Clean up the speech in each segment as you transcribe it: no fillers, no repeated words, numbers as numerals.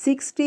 60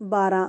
12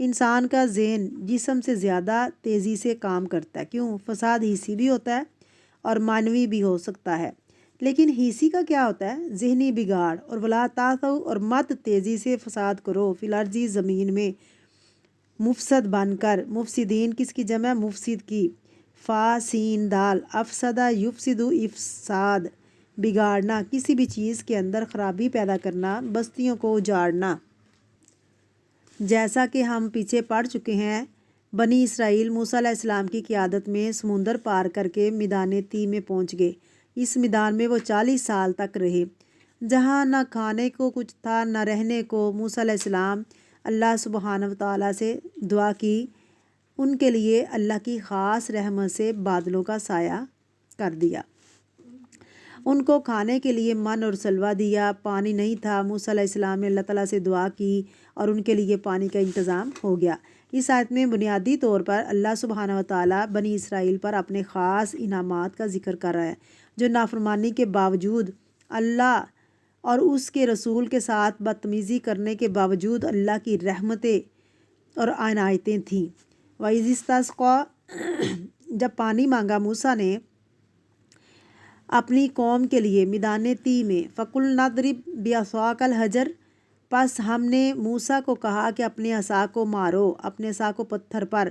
انسان کا ذہن جسم سے زیادہ تیزی سے کام کرتا ہے. کیوں؟ فساد حسی بھی ہوتا ہے اور معنوی بھی ہو سکتا ہے. لیکن حسی کا کیا ہوتا ہے؟ ذہنی بگاڑ. اور ولا تاسو، اور مت تیزی سے فساد کرو فی الارض، زمین میں، مفسد بن کر. مفسدین کس کی جمع ہے؟ مفسد کی. فا سین دال، افسدہ یفسدو، افساد بگاڑنا، کسی بھی چیز کے اندر خرابی پیدا کرنا، بستیوں کو اجاڑنا. جیسا کہ ہم پیچھے پڑھ چکے ہیں، بنی اسرائیل موسیٰ علیہ السلام کی قیادت میں سمندر پار کر کے میدان تی میں پہنچ گئے. اس میدان میں وہ 40 سال تک رہے، جہاں نہ کھانے کو کچھ تھا نہ رہنے کو. موسیٰ علیہ السلام اللہ سبحانہ و تعالیٰ سے دعا کی. ان کے لیے اللہ کی خاص رحمت سے بادلوں کا سایہ کر دیا. ان کو کھانے کے لیے من اور سلوہ دیا. پانی نہیں تھا، موسیٰ علیہ السلام نے اللہ تعالیٰ سے دعا کی اور ان کے لیے پانی کا انتظام ہو گیا. اس آیت میں بنیادی طور پر اللہ سبحانہ و تعالیٰ بنی اسرائیل پر اپنے خاص انعامات کا ذکر کر رہا ہے، جو نافرمانی کے باوجود، اللہ اور اس کے رسول کے ساتھ بدتمیزی کرنے کے باوجود اللہ کی رحمتیں اور عنایتیں تھیں. وَإِذِ اسْتَسْقَىٰ، جب پانی مانگا موسیٰ نے اپنی قوم کے لیے میدان تی میں، فَقُلْنَا اضْرِبْ بِعَصَاكَ الْحَجَرَ، پس ہم نے موسیٰ کو کہا کہ اپنے عصا کو مارو، اپنے عصا کو پتھر پر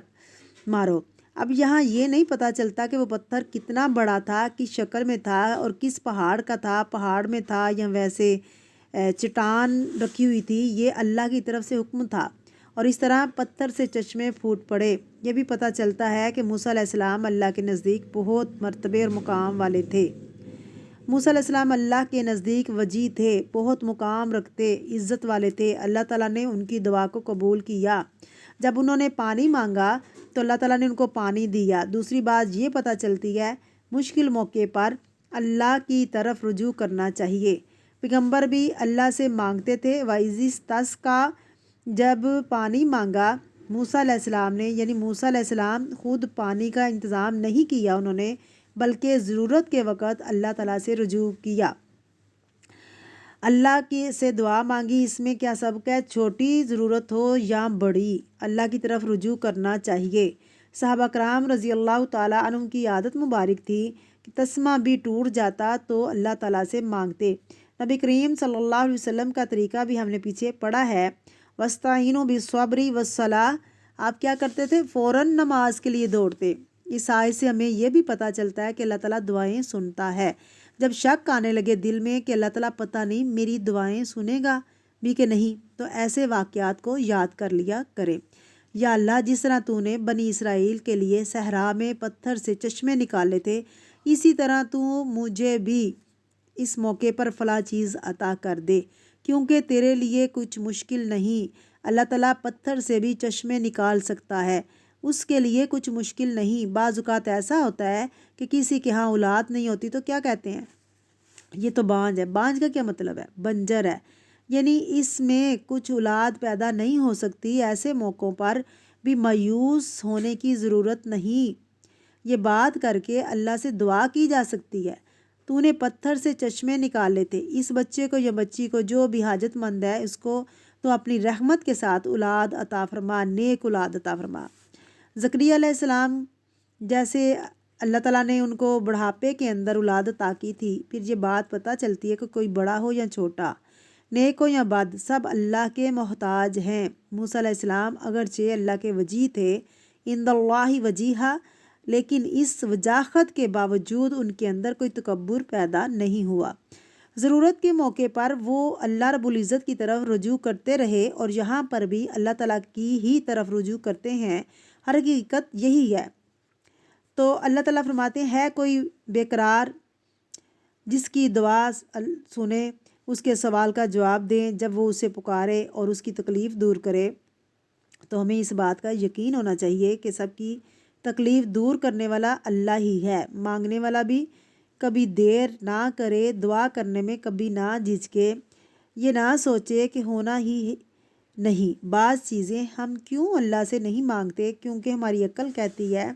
مارو. اب یہاں یہ نہیں پتہ چلتا کہ وہ پتھر کتنا بڑا تھا، کس شکل میں تھا اور کس پہاڑ کا تھا، پہاڑ میں تھا یا ویسے چٹان رکھی ہوئی تھی. یہ اللہ کی طرف سے حکم تھا. اور اس طرح پتھر سے چشمے پھوٹ پڑے. یہ بھی پتہ چلتا ہے کہ موسیٰ علیہ السلام اللہ کے نزدیک بہت مرتبے اور مقام والے تھے. موسیٰ علیہ السلام اللہ کے نزدیک وجیح تھے، بہت مقام رکھتے، عزت والے تھے. اللہ تعالیٰ نے ان کی دعا کو قبول کیا. جب انہوں نے پانی مانگا تو اللہ تعالیٰ نے ان کو پانی دیا. دوسری بات یہ پتہ چلتی ہے، مشکل موقع پر اللہ کی طرف رجوع کرنا چاہیے. پیغمبر بھی اللہ سے مانگتے تھے. وَإِذِ اسْتَسْقَىٰ، جب پانی مانگا موسیٰ علیہ السلام نے، یعنی موسیٰ علیہ السلام خود پانی کا انتظام نہیں کیا انہوں نے، بلکہ ضرورت کے وقت اللہ تعالیٰ سے رجوع کیا، اللہ کی سے دعا مانگی. اس میں کیا سبق ہے؟ چھوٹی ضرورت ہو یا بڑی، اللہ کی طرف رجوع کرنا چاہیے. صحابہ کرام رضی اللہ تعالیٰ عنہم کی عادت مبارک تھی کہ تسمہ بھی ٹوٹ جاتا تو اللہ تعالیٰ سے مانگتے. نبی کریم صلی اللہ علیہ وسلم کا طریقہ بھی ہم نے پیچھے پڑھا ہے. وَاسْتَعِینُوا بِالصَّبْرِ وَالصَّلَاةِ، آپ کیا کرتے تھے؟ فوراً نماز کے لیے دوڑتے. اس آیت سے ہمیں یہ بھی پتہ چلتا ہے کہ اللہ تعالیٰ دعائیں سنتا ہے. جب شک آنے لگے دل میں کہ اللہ تعالیٰ پتہ نہیں میری دعائیں سنے گا بھی کہ نہیں، تو ایسے واقعات کو یاد کر لیا کریں. یا اللہ، جس طرح تو نے بنی اسرائیل کے لیے صحرا میں پتھر سے چشمے نکالے تھے، اسی طرح تو مجھے بھی اس موقع پر فلاں چیز عطا کر دے، کیونکہ تیرے لیے کچھ مشکل نہیں. اللہ تعالیٰ پتھر سے بھی چشمے نکال سکتا ہے، اس کے لیے کچھ مشکل نہیں. بعض اوقات ایسا ہوتا ہے کہ کسی کے ہاں اولاد نہیں ہوتی تو کیا کہتے ہیں؟ یہ تو بانجھ ہے. بانجھ کا کیا مطلب ہے؟ بنجر ہے، یعنی اس میں کچھ اولاد پیدا نہیں ہو سکتی. ایسے موقعوں پر بھی مایوس ہونے کی ضرورت نہیں. یہ بات کر کے اللہ سے دعا کی جا سکتی ہے. تو نے پتھر سے چشمے نکالے تھے، اس بچے کو یا بچی کو جو بھی حاجت مند ہے اس کو تو اپنی رحمت کے ساتھ اولاد عطا فرما، نیک اولاد عطا فرما. زکریا علیہ السلام جیسے اللہ تعالیٰ نے ان کو بڑھاپے کے اندر اولاد عطا کی تھی. پھر یہ بات پتہ چلتی ہے کہ کوئی بڑا ہو یا چھوٹا، نیک ہو یا بد، سب اللہ کے محتاج ہیں. موسیٰ علیہ السلام اگرچہ اللہ کے وجیح تھے، عند اللہ وجیہا، لیکن اس وجاہت کے باوجود ان کے اندر کوئی تکبر پیدا نہیں ہوا. ضرورت کے موقع پر وہ اللہ رب العزت کی طرف رجوع کرتے رہے، اور یہاں پر بھی اللہ تعالیٰ کی ہی طرف رجوع کرتے ہیں. ہر حقیقت یہی ہے. تو اللہ تعالیٰ فرماتے ہیں کوئی بے قرار جس کی دعا سنے، اس کے سوال کا جواب دیں جب وہ اسے پکارے اور اس کی تکلیف دور کرے. تو ہمیں اس بات کا یقین ہونا چاہیے کہ سب کی تکلیف دور کرنے والا اللہ ہی ہے. مانگنے والا بھی کبھی دیر نہ کرے، دعا کرنے میں کبھی نہ جھجکے، یہ نہ سوچے کہ ہونا ہی نہیں. بعض چیزیں ہم کیوں اللہ سے نہیں مانگتے؟ کیونکہ ہماری عقل کہتی ہے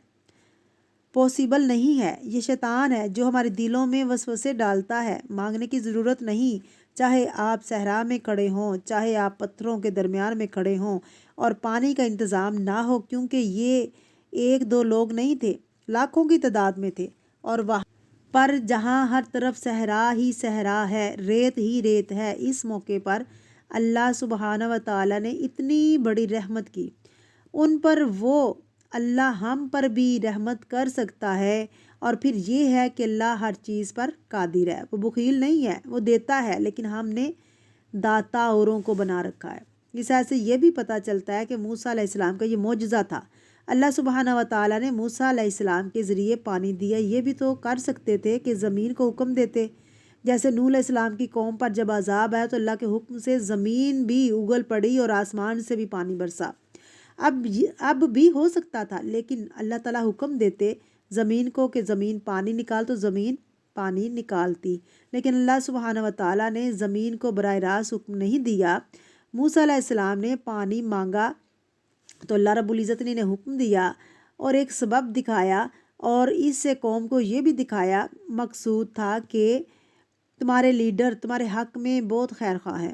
پاسبل نہیں ہے. یہ شیطان ہے جو ہمارے دلوں میں وسوسے ڈالتا ہے. مانگنے کی ضرورت نہیں، چاہے آپ صحرا میں کھڑے ہوں، چاہے آپ پتھروں کے درمیان میں کھڑے ہوں اور پانی کا انتظام نہ ہو، کیونکہ یہ ایک دو لوگ نہیں تھے، لاکھوں کی تعداد میں تھے، اور وہاں پر جہاں ہر طرف صحرا ہی صحرا ہے، ریت ہی ریت ہے، اس موقع پر اللہ سبحانہ و تعالیٰ نے اتنی بڑی رحمت کی ان پر، وہ اللہ ہم پر بھی رحمت کر سکتا ہے۔ اور پھر یہ ہے کہ اللہ ہر چیز پر قادر ہے، وہ بخیل نہیں ہے، وہ دیتا ہے، لیکن ہم نے داتا اوروں کو بنا رکھا ہے۔ اس ایسے یہ بھی پتہ چلتا ہے کہ موسیٰ علیہ السلام کا یہ معجزہ تھا، اللہ سبحانہ و تعالیٰ نے موسیٰ علیہ السلام کے ذریعے پانی دیا، یہ بھی تو کر سکتے تھے کہ زمین کو حکم دیتے، جیسے نوح علیہ السلام کی قوم پر جب عذاب آیا تو اللہ کے حکم سے زمین بھی اگل پڑی اور آسمان سے بھی پانی برسا۔ اب بھی ہو سکتا تھا، لیکن اللہ تعالیٰ حکم دیتے زمین کو کہ زمین پانی نکال، تو زمین پانی نکالتی، لیکن اللہ سبحانہ و تعالیٰ نے زمین کو براہ راست حکم نہیں دیا۔ موسیٰ علیہ السلام نے پانی مانگا تو اللہ رب العزت نے انہیں حکم دیا اور ایک سبب دکھایا، اور اس سے قوم کو یہ بھی دکھایا، مقصود تھا کہ تمہارے لیڈر تمہارے حق میں بہت خیر خواہ ہے،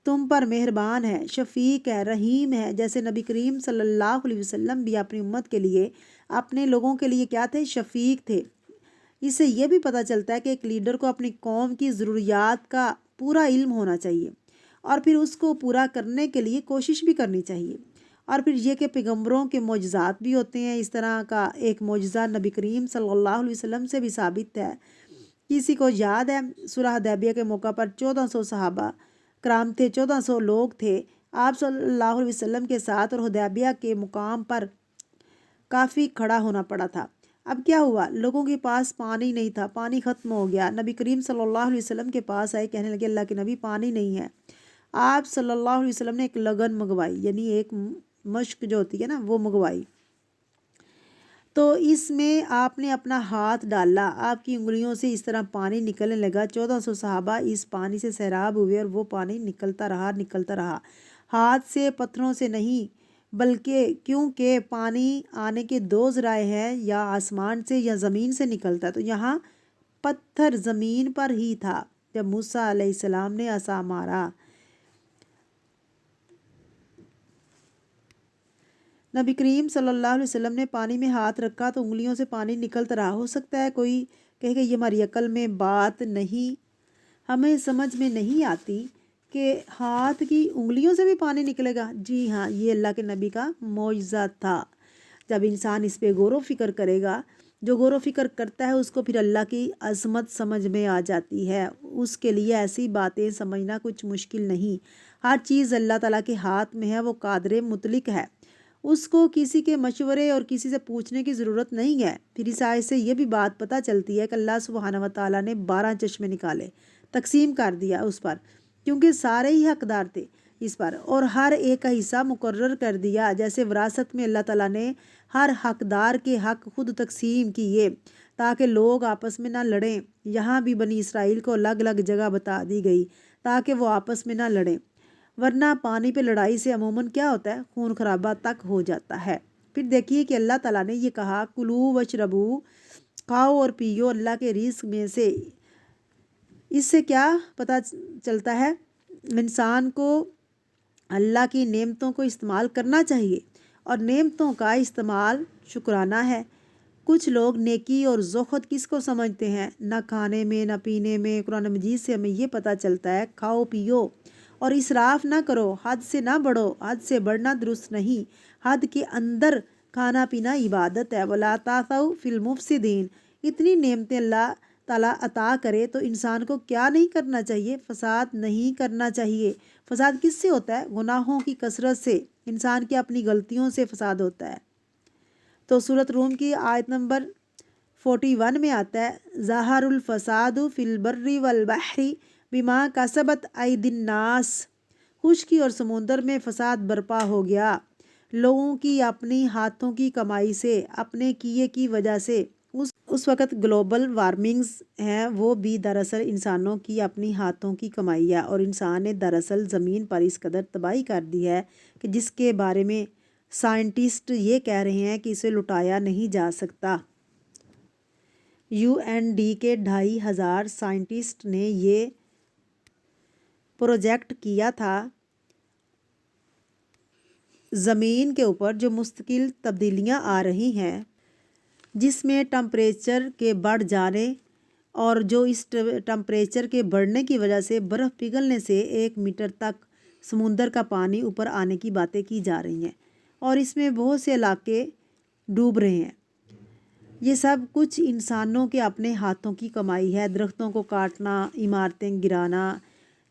تم پر مہربان ہے، شفیق ہے، رحیم ہے، جیسے نبی کریم صلی اللہ علیہ وسلم بھی اپنی امت کے لیے، اپنے لوگوں کے لیے کیا تھے؟ شفیق تھے۔ اس سے یہ بھی پتہ چلتا ہے کہ ایک لیڈر کو اپنی قوم کی ضروریات کا پورا علم ہونا چاہیے اور پھر اس کو پورا کرنے کے لیے کوشش بھی کرنی چاہیے۔ اور پھر یہ کہ پیغمبروں کے معجزات بھی ہوتے ہیں، اس طرح کا ایک معجزہ نبی کریم صلی اللہ علیہ وسلم سے بھی ثابت ہے۔ کسی کو یاد ہے صلح حدیبیہ کے موقع پر 1400 صحابہ کرام تھے، 1400 لوگ تھے آپ صلی اللہ علیہ وسلم کے ساتھ، اور حدیبیہ کے مقام پر کافی کھڑا ہونا پڑا تھا۔ اب کیا ہوا؟ لوگوں کے پاس پانی نہیں تھا، پانی ختم ہو گیا، نبی کریم صلی اللہ علیہ وسلم کے پاس آئے، کہنے لگے اللہ کے نبی پانی نہیں ہے۔ آپ صلی اللہ علیہ وسلم نے ایک لگن منگوائی، یعنی ایک مشق جو ہوتی ہے نا وہ منگوائی، تو اس میں آپ نے اپنا ہاتھ ڈالا، آپ کی انگلیوں سے اس طرح پانی نکلنے لگا، 1400 صحابہ اس پانی سے سیراب ہوئے، اور وہ پانی نکلتا رہا ہاتھ سے، پتھروں سے نہیں، بلکہ کیونکہ پانی آنے کے دو ذرائع ہیں، یا آسمان سے یا زمین سے نکلتا ہے، تو یہاں پتھر زمین پر ہی تھا جب موسیٰ علیہ السلام نے عصا مارا۔ نبی کریم صلی اللہ علیہ وسلم نے پانی میں ہاتھ رکھا تو انگلیوں سے پانی نکلتا رہا۔ ہو سکتا ہے کوئی کہے کہ یہ ہماری عقل میں بات نہیں، ہمیں سمجھ میں نہیں آتی کہ ہاتھ کی انگلیوں سے بھی پانی نکلے گا۔ جی ہاں، یہ اللہ کے نبی کا معجزہ تھا۔ جب انسان اس پہ غور و فکر کرے گا، جو غور و فکر کرتا ہے اس کو پھر اللہ کی عظمت سمجھ میں آ جاتی ہے، اس کے لیے ایسی باتیں سمجھنا کچھ مشکل نہیں۔ ہر چیز اللہ تعالیٰ کے ہاتھ میں ہے، وہ قادر مطلق ہے، اس کو کسی کے مشورے اور کسی سے پوچھنے کی ضرورت نہیں ہے۔ پھر اس آیت سے یہ بھی بات پتہ چلتی ہے کہ اللہ سبحانہ و تعالیٰ نے 12 چشمے نکالے، تقسیم کر دیا اس پر، کیونکہ سارے ہی حقدار تھے اس پر، اور ہر ایک کا حصہ مقرر کر دیا۔ جیسے وراثت میں اللہ تعالیٰ نے ہر حقدار کے حق خود تقسیم کیے تاکہ لوگ آپس میں نہ لڑیں۔ یہاں بھی بنی اسرائیل کو الگ الگ جگہ بتا دی گئی تاکہ وہ آپس میں نہ لڑیں، ورنہ پانی پہ لڑائی سے عموماً کیا ہوتا ہے؟ خون خرابہ تک ہو جاتا ہے۔ پھر دیکھیے کہ اللہ تعالیٰ نے یہ کہا کلو وشربو، کھاؤ اور پیو اللہ کے رزق میں سے۔ اس سے کیا پتہ چلتا ہے؟ انسان کو اللہ کی نعمتوں کو استعمال کرنا چاہیے، اور نعمتوں کا استعمال شکرانہ ہے۔ کچھ لوگ نیکی اور زہد کس کو سمجھتے ہیں؟ نہ کھانے میں نہ پینے میں۔ قرآن مجید سے ہمیں یہ پتہ چلتا ہے کھاؤ پیو اور اسراف نہ کرو، حد سے نہ بڑھو، حد سے بڑھنا درست نہیں، حد کے اندر کھانا پینا عبادت ہے۔ وَلَا تَعْثَوْا فِي الْمُفْسِدِينَ۔ اتنی نعمتیں اللہ تعالیٰ عطا کرے تو انسان کو کیا نہیں کرنا چاہیے؟ فساد نہیں کرنا چاہیے۔ فساد کس سے ہوتا ہے؟ گناہوں کی کثرت سے، انسان کی اپنی غلطیوں سے فساد ہوتا ہے۔ تو سورۃ روم کی آیت نمبر 41 میں آتا ہے ظَهَرَ الْفَسَادُ فِي الْبَرِّ وَالْبَحْرِ بِمَا كَسَبَتْ أَيْدِي النَّاسِ۔ خشکی اور سمندر میں فساد برپا ہو گیا لوگوں کی اپنی ہاتھوں کی کمائی سے، اپنے کیے کی وجہ سے۔ اس وقت گلوبل وارمنگز ہیں، وہ بھی دراصل انسانوں کی اپنی ہاتھوں کی کمائی ہے، اور انسان نے دراصل زمین پر اس قدر تباہی کر دی ہے کہ جس کے بارے میں سائنٹسٹ یہ کہہ رہے ہیں کہ اسے لٹایا نہیں جا سکتا۔ UN کے 2500 سائنٹسٹ نے یہ پروجیکٹ کیا تھا زمین کے اوپر جو مستقل تبدیلیاں آ رہی ہیں، جس میں ٹمپریچر کے بڑھ جانے اور جو اس ٹمپریچر کے بڑھنے کی وجہ سے برف پگھلنے سے 1 میٹر تک سمندر کا پانی اوپر آنے کی باتیں کی جا رہی ہیں، اور اس میں بہت سے علاقے ڈوب رہے ہیں۔ یہ سب کچھ انسانوں کے اپنے ہاتھوں کی کمائی ہے۔ درختوں کو کاٹنا، عمارتیں گرانا،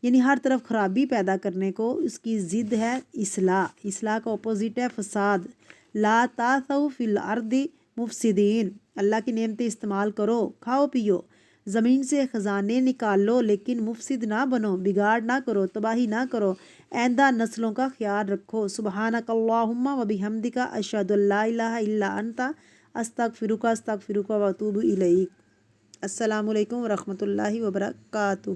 یعنی ہر طرف خرابی پیدا کرنے کو اس کی ضد ہے اصلاح کا اپوزٹ ہے فساد۔ لا تعثوا فی الارض مفسدین، اللہ کی نعمتیں استعمال کرو، کھاؤ پیو، زمین سے خزانے نکال لو، لیکن مفسد نہ بنو، بگاڑ نہ کرو، تباہی نہ کرو، آئندہ نسلوں کا خیال رکھو۔ سبحانک اللہم و بحمدک، اشہد ان لا الہ الا انت، استغفرک و اتوب الیک۔ السلام علیکم ورحمۃ اللہ وبرکاتہ۔